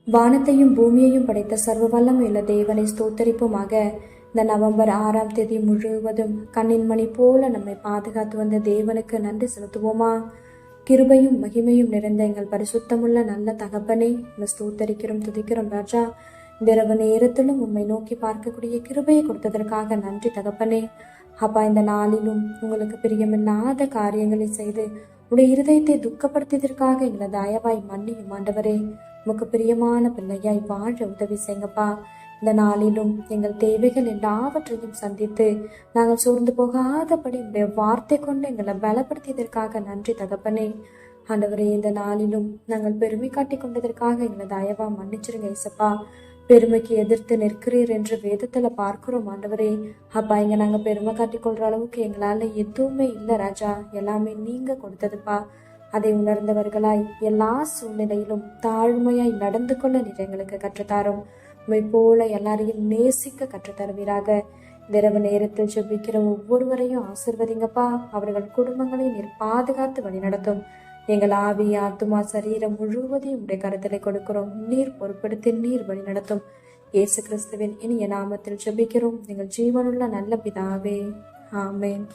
வானத்தையும் பூமியையும் படைத்த சர்வ வல்லமையுள்ள தேவனை ஸ்தோத்தரிப்புமாக. இந்த நவம்பர் 6ஆம் தேதி முழுவதும் கண்ணின் மணி போல நம்மை பாதுகாத்து வந்த தேவனுக்கு நன்றி செலுத்துவோமா? கிருபையும் மகிமையும் நிறைந்த எங்கள் பரிசுத்தமுள்ள நல்ல தகப்பனை ஸ்தோத்தரிக்கிறோம், துதிக்கிறோம் ராஜா. இந்த இரவு நேரத்திலும் உம்மை நோக்கி பார்க்கக்கூடிய கிருபையை கொடுத்ததற்காக நன்றி தகப்பனே. அப்பா, இந்த நாளிலும் உங்களுக்கு பிரியமில்லாத காரியங்களை செய்து உடைய இருதயத்தை துக்கப்படுத்தியதற்காக எங்களை தயவாய் மன்னியும் ஆண்டவரே. உமக்கு பிரியமான பிள்ளையாய் வாழ உதவி செய்யுங்கப்பா. இந்த நாளிலும் எங்கள் தேவைகள் எல்லாவற்றையும் சந்தித்து நாங்கள் சோர்ந்து போகாதபடி உடைய வார்த்தை கொண்டு எங்களை பலப்படுத்தியதற்காக நன்றி தகப்பனே. ஆண்டவரே, இந்த நாளிலும் நாங்கள் பெருமை காட்டி கொண்டதற்காக எங்களை தயவா மன்னிச்சிருங்க ஏசப்பா. பெருமைக்கு எதிர்த்து நிற்கிறீர் என்று வேதத்துல பார்க்கிறோம் ஆண்டவரே. அப்பா, இங்க நாங்க பெருமை காட்டிக்கொள்ற அளவுக்கு எங்களால எதுவுமே இல்லை ராஜா, எல்லாமே நீங்க கொடுத்ததுப்பா. அதை உணர்ந்தவர்களாய் எல்லா சூழ்நிலையிலும் தாழ்மையாய் நடந்து கொள்ள நீர் எங்களுக்கு கற்றுத்தாரும். உண்மை போல எல்லாரையும் நேசிக்க கற்றுத்தருவீராக. இரவு நேரத்தில் ஜெபிக்கிற ஒவ்வொருவரையும் ஆசிர்வதிங்கப்பா. அவர்கள் குடும்பங்களை நீர் பாதுகாத்து வழிநடத்தும். எங்கள் ஆவி, ஆத்துமா, சரீரம் முழுவதையும் உடைய கருத்தலை கொடுக்கிறோம். நீர் பொறுப்படுத்தி நீர் வழி நடத்தும். இயேசு கிறிஸ்துவின் இனிய நாமத்தில் ஜெபிக்கிறோம் எங்கள் ஜீவனுள்ள நல்ல பிதாவே, ஆமென்.